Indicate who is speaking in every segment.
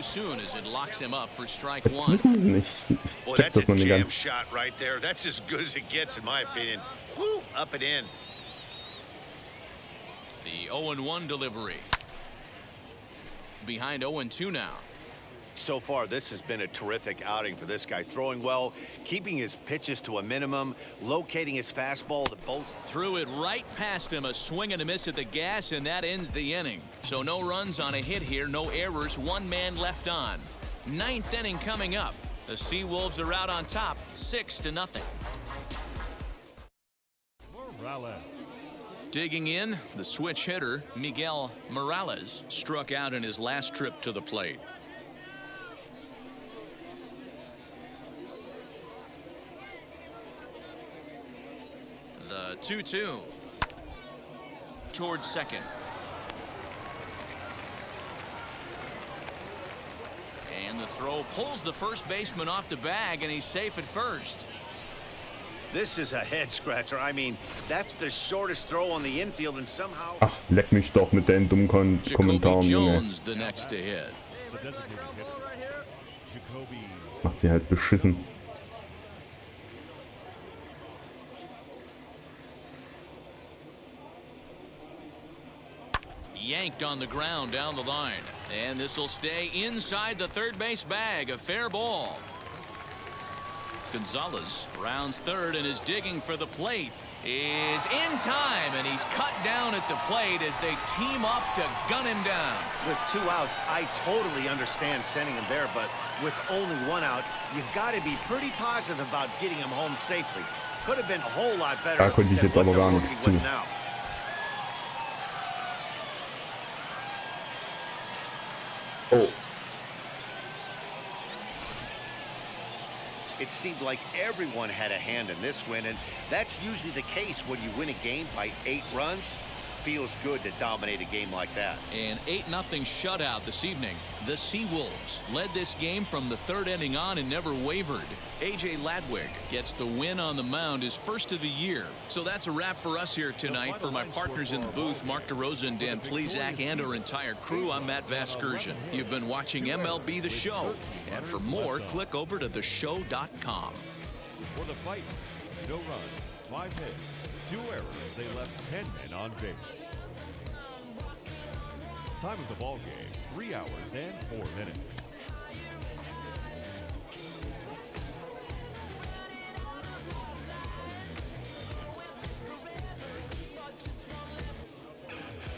Speaker 1: Soon as it locks him up for strike
Speaker 2: Das
Speaker 1: one.
Speaker 2: wissen sie nicht.
Speaker 3: Well,
Speaker 2: Ich check
Speaker 3: that's a
Speaker 2: das noch nicht
Speaker 3: jam
Speaker 2: ganz.
Speaker 3: shot right there. That's as good as it gets, in my opinion. Woo, up and in.
Speaker 1: The 0-1 delivery. Behind 0-2 now.
Speaker 3: So far, this has been a terrific outing for this guy. Throwing well, keeping his pitches to a minimum, locating his fastball to both.
Speaker 1: Threw it right past him, a swing and a miss at the gas, and that ends the inning. So no runs on a hit here, no errors, one man left on. Ninth inning coming up. The Seawolves are out on top, 6-0.
Speaker 4: Morales.
Speaker 1: Digging in, the switch hitter, Miguel Morales, struck out in his last trip to the plate. The 2-2 towards second. And the throw pulls the first baseman off the bag, and he's safe at first.
Speaker 3: This is a head scratcher. I mean, that's the shortest throw on the infield, and somehow.
Speaker 2: Ach, leck mich doch mit den dummen Kommentaren, Junge.
Speaker 1: Jones the next to hit.
Speaker 4: The designated hitter. Jacoby.
Speaker 2: Macht sie halt beschissen.
Speaker 1: Yanked on the ground down the line. And this will stay inside the third base bag. A fair ball. Gonzalez rounds third and is digging for the plate. Is in time, and he's cut down at the plate as they team up to gun him down.
Speaker 3: With 2 outs, I totally understand sending him there, but with only 1 out, you've got to be pretty positive about getting him home safely. Could have been a whole lot better.
Speaker 2: Da konnte ich jetzt aber gar nichts zu. Oh.
Speaker 3: It seemed like everyone had a hand in this win, and that's usually the case when you win a game by 8 runs. Feels good to dominate a game like that.
Speaker 1: An 8-0 shutout this evening. The Seawolves led this game from the third inning on and never wavered. A.J. Ladwig gets the win on the mound, his first of the year. So that's a wrap for us here tonight. For my partners in the booth, Mark DeRosa and Dan Plesac, and our entire crew, I'm Matt Vasgersian. You've been watching MLB The Show. And for more, click over to theshow.com.
Speaker 4: For the fight, no runs, 5 hits, 2 errors. They left 10 men on base. Time of the ball game, 3 hours and 4 minutes.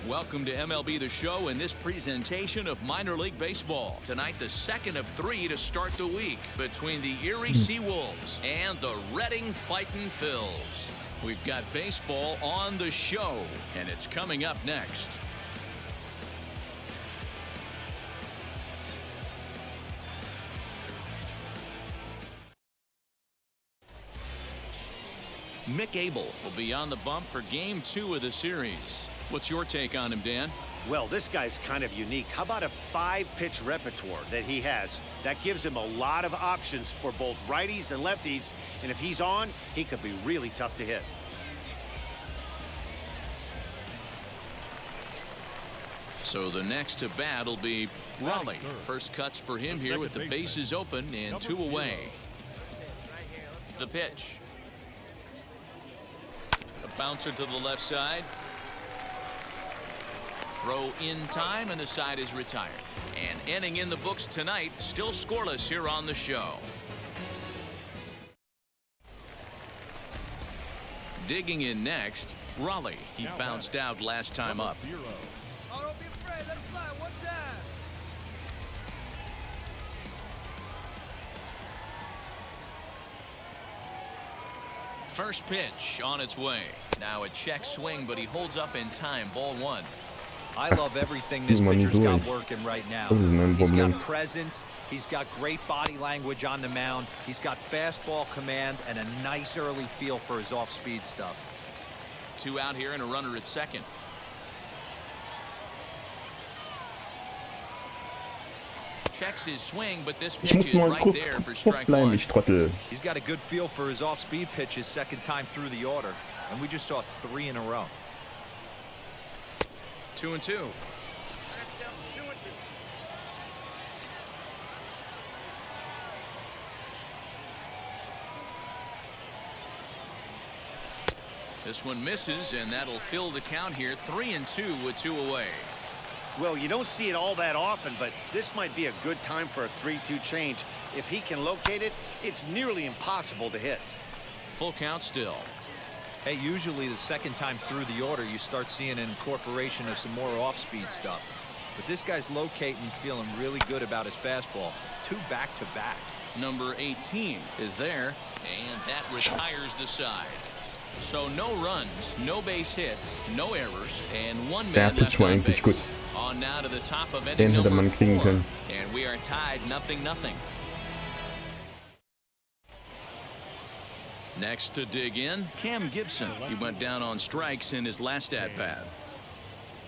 Speaker 1: Welcome to MLB The Show in this presentation of minor league baseball. Tonight, the second of 3 to start the week between the Erie Seawolves and the Reading Fightin' Phils. We've got baseball on the show, and it's coming up next. Mick Abel will be on the bump for Game 2 of the series. What's your take on him, Dan?
Speaker 3: Well, this guy's kind of unique. How about a 5-pitch repertoire that he has? That gives him a lot of options for both righties and lefties. And if he's on, he could be really tough to hit.
Speaker 1: So the next to bat will be Raleigh. First cuts for him here with the bases open and 2 away. The pitch. A bouncer to the left side. Throw in time, and the side is retired. And inning in the books tonight, still scoreless here on the show. Digging in next, Raleigh. He bounced out last time up.
Speaker 5: Oh, don't be afraid. Let him fly one time.
Speaker 1: First pitch on its way. Now a check swing, but he holds up in time. Ball 1.
Speaker 6: I love everything this pitcher's got working right now. He's got presence. He's got great body language on the mound. He's got fastball command and a nice early feel for his off-speed stuff.
Speaker 1: 2 out here and a runner at second. Checks his swing, but this pitch is right there for strike 1.
Speaker 6: He's got a good feel for his off-speed pitches second time through the order, and we just saw 3 in a row.
Speaker 1: 2-2. This one misses, and that'll fill the count here. 3-2 with 2 away.
Speaker 3: Well, you don't see it all that often, but this might be a good time for a 3-2 change. If he can locate it, it's nearly impossible to hit.
Speaker 1: Full count still.
Speaker 6: Hey, usually the second time through the order, you start seeing an incorporation of some more off-speed stuff. But this guy's locating, feeling really good about his fastball. 2 back-to-back.
Speaker 1: Number 18 is there, and that retires the side. So no runs, no base hits, no errors, and 1 man left on base. On now to the top of inning number 4, and we are tied 0-0. Next to dig in, Cam Gibson. He went down on strikes in his last at-bat.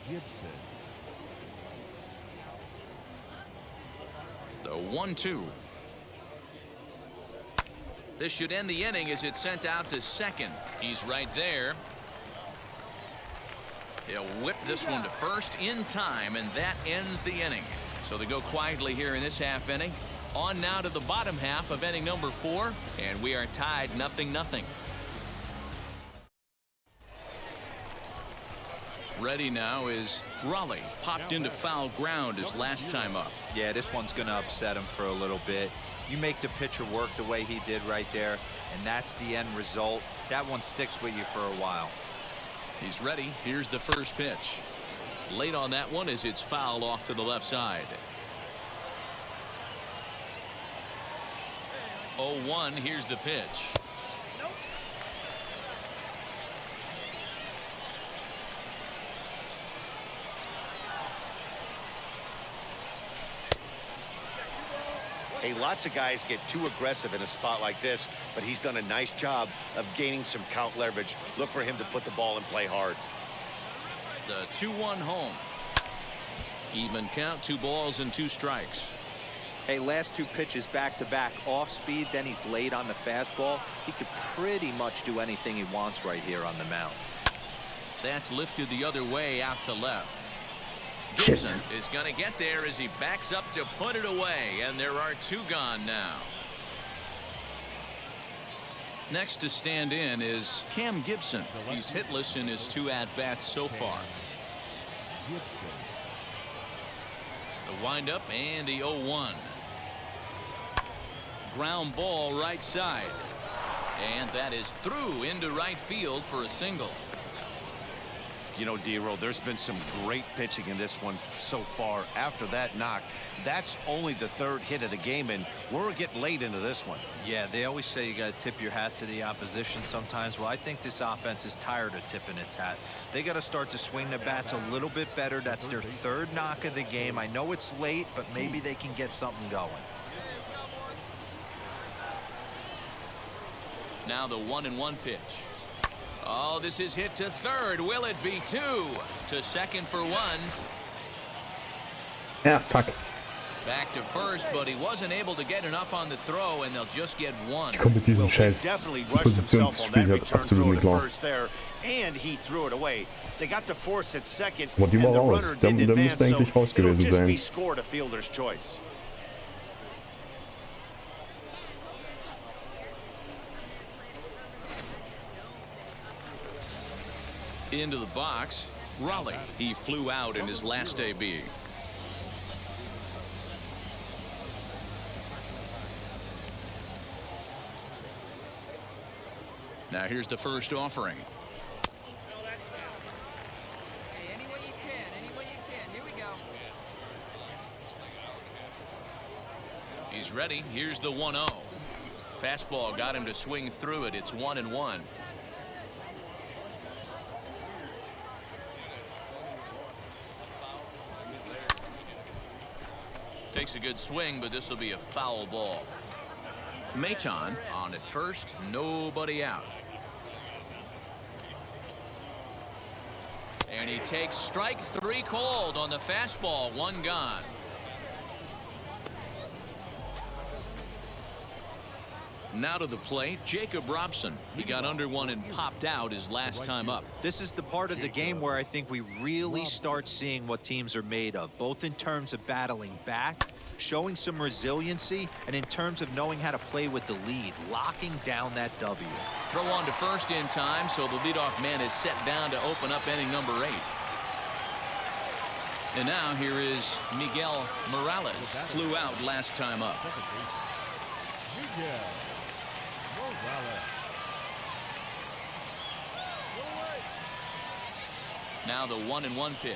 Speaker 4: Gibson.
Speaker 1: The 1-2. This should end the inning as it's sent out to second. He's right there. He'll whip this one to first in time, and that ends the inning. So they go quietly here in this half inning. On now to the bottom half of inning number 4, and we are tied 0-0. Ready now is Raleigh. Popped into foul ground his last time up.
Speaker 6: Yeah, this one's going to upset him for a little bit. You make the pitcher work the way he did right there, and that's the end result. That one sticks with you for a while.
Speaker 1: He's ready. Here's the first pitch. Late on that one as it's fouled off to the left side. 0-1. Here's the pitch.
Speaker 3: Hey, lots of guys get too aggressive in a spot like this, but he's done a nice job of gaining some count leverage. Look for him to put the ball in play hard.
Speaker 1: The 2-1 home. Even count, 2 balls and 2 strikes.
Speaker 6: Hey, last 2 pitches back-to-back. Off speed, then he's late on the fastball. He could pretty much do anything he wants right here on the mound.
Speaker 1: That's lifted the other way out to left. Gibson is going to get there as he backs up to put it away, and there are 2 gone now. Next to stand in is Cam Gibson. He's hitless in his 2 at-bats so far. The windup and the 0-1. Ground ball right side, and that is through into right field for a single.
Speaker 3: You know, D-Roll, there's been some great pitching in this one so far. After that knock, that's only the 3rd hit of the game, and we're getting late into this one.
Speaker 6: Yeah, they always say you got to tip your hat to the opposition sometimes. Well, I think this offense is tired of tipping its hat. They got to start to swing the bats a little bit better. That's their 3rd knock of the game. I know it's late, but maybe they can get something going.
Speaker 1: Now the 1-1 pitch. Oh, this is hit to third. Will it be 2? To second for 1.
Speaker 2: Yeah, fuck.
Speaker 1: Back to first, but he wasn't able to get enough on the throw, and they'll just get 1.
Speaker 2: Ich komme mit diesem scheiß Positionsspiel halt absolut nicht klar.
Speaker 3: And he threw it away. They got the force at second,
Speaker 2: Aber die
Speaker 3: and
Speaker 2: war
Speaker 3: the
Speaker 2: raus.
Speaker 3: runner
Speaker 2: Der
Speaker 3: didn't advance,
Speaker 2: müsste eigentlich raus
Speaker 3: so it'll
Speaker 2: gewesen
Speaker 3: just be
Speaker 2: sein.
Speaker 3: scored a fielder's choice.
Speaker 1: Into the box, Raleigh. He flew out in his last AB. Now here's the first offering.
Speaker 5: Hey, any way you can, any way you can. Here we go.
Speaker 1: He's ready. Here's the 1-0. Fastball got him to swing through it. It's 1-1. Takes a good swing, but this will be a foul ball. Maton on at first, nobody out. And he takes strike 3 called on the fastball. 1 gone. Now to the plate, Jacob Robson. He got under one and popped out his last time up.
Speaker 6: This is the part of the game where I think we really start seeing what teams are made of, both in terms of battling back showing some resiliency, and in terms of knowing how to play with the lead, locking down that W.
Speaker 1: Throw on to first in time, so the leadoff man is set down to open up inning number 8. And now here is Miguel Morales. Flew out last time up.
Speaker 4: Miguel Morales.
Speaker 1: Now the 1-1 pitch.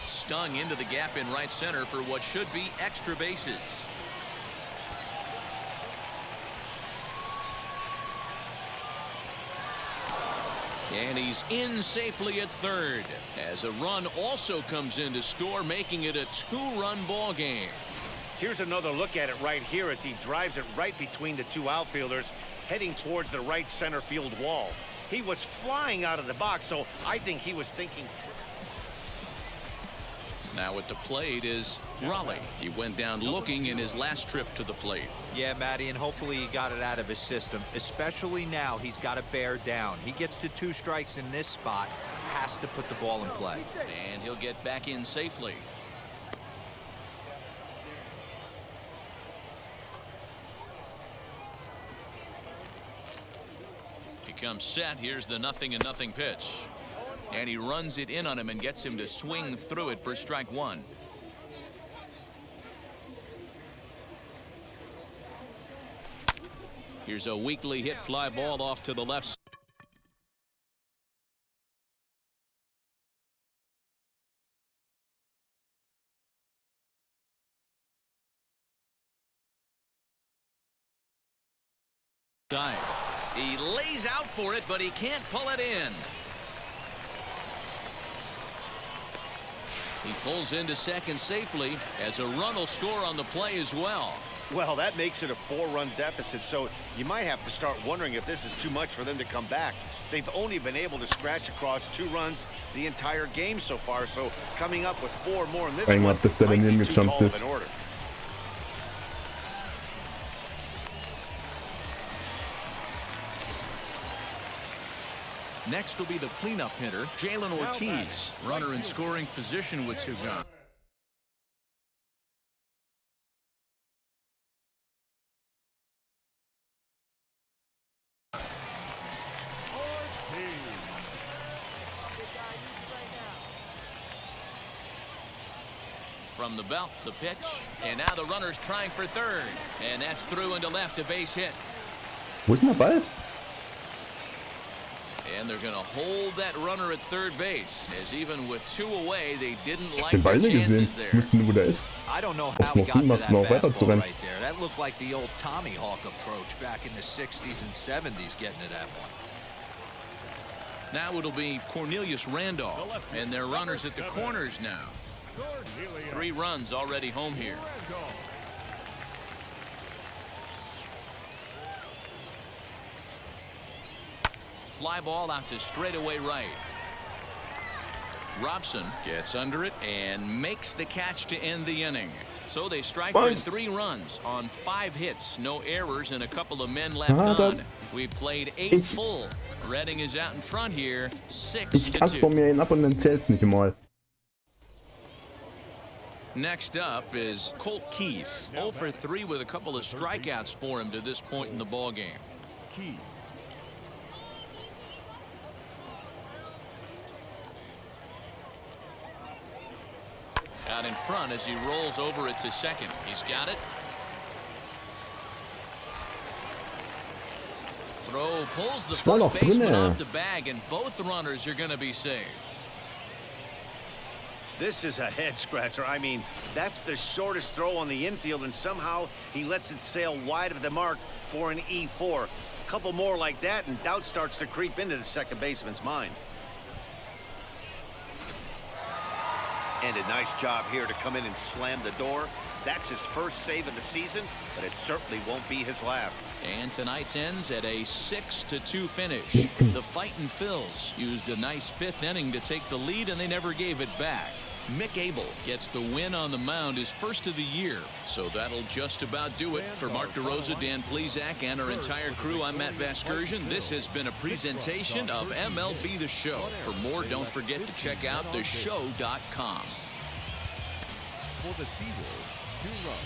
Speaker 1: Stung into the gap in right center for what should be extra bases. And he's in safely at third as a run also comes in to score, making it a 2-run ball game.
Speaker 3: Here's another look at it right here as he drives it right between the two outfielders, heading towards the right center field wall. He was flying out of the box, so I think he was thinking.
Speaker 1: Now at the plate is Raleigh. He went down looking in his last trip to the plate.
Speaker 6: Yeah, Matty, and hopefully he got it out of his system, especially now he's got to bear down. He gets the 2 strikes in this spot, has to put the ball in play.
Speaker 1: And he'll get back in safely. He comes set. Here's the 0-0 pitch. And he runs it in on him and gets him to swing through it for strike 1. Here's a weakly hit fly ball off to the left. Side. He lays out for it, but he can't pull it in. He pulls into second safely as a run will score on the play as well.
Speaker 3: Well, that makes it a 4-run deficit, so you might have to start wondering if this is too much for them to come back. They've only been able to scratch across 2 runs the entire game so far, so coming up with 4 more in this one might be too tall of an order.
Speaker 1: Next will be the cleanup hitter, Jalen Ortiz. Runner in scoring position with 2 guns. From the belt, the pitch, and now the runner's trying for third, and that's through into left, a base hit.
Speaker 7: Wo ist denn der Ball?
Speaker 1: And they're going to hold that runner at third base, as even with 2 away, they didn't like
Speaker 7: Den Ball
Speaker 1: their
Speaker 7: nicht gesehen.
Speaker 1: chances there.
Speaker 7: Ich wusste nur, wo der ist.
Speaker 6: I don't know
Speaker 7: Was
Speaker 6: how he
Speaker 7: noch
Speaker 6: got
Speaker 7: Sinn
Speaker 6: to
Speaker 7: macht,
Speaker 6: that
Speaker 7: noch weiter zu
Speaker 6: fastball
Speaker 7: rennen.
Speaker 6: right there. That looked like the old Tommy Hawk approach back in the 60s and 70s getting to that point.
Speaker 1: Now it'll be Cornelius Randolph, and their runners at the corners now. 3 runs already home here. Fly ball out to straightaway right. Robson gets under it and makes the catch to end the inning. So they strike for 3 runs on 5 hits, no errors, and a couple of men left on. We've played 8 full. Redding is out in front here, 6-2.
Speaker 7: Ich asper mir ihn ab und dann zählt's nicht mal.
Speaker 1: Next up is Colt Keith, 0 for 3 with a couple of strikeouts for him to this point in the ball game.
Speaker 4: Keith.
Speaker 1: Out in front as he rolls over it to second. He's got it. Throw pulls the first baseman off the bag, and both runners are going to be safe.
Speaker 3: This is a head scratcher. I mean, that's the shortest throw on the infield, and somehow he lets it sail wide of the mark for an E4. A couple more like that, and doubt starts to creep into the second baseman's mind. And a nice job here to come in and slam the door. That's his first save of the season, but it certainly won't be his last.
Speaker 1: And tonight's ends at a 6-2 finish. The Fightin' Phils used a nice 5th inning to take the lead, and they never gave it back. Mick Abel gets the win on the mound, his first of the year. So that'll just about do it. For Mark DeRosa, Dan Plesac, and our entire crew, I'm Matt Vasgersian. This has been a presentation of MLB The Show. For more, don't forget to check out theshow.com.
Speaker 4: For the Seawolves, 2 runs,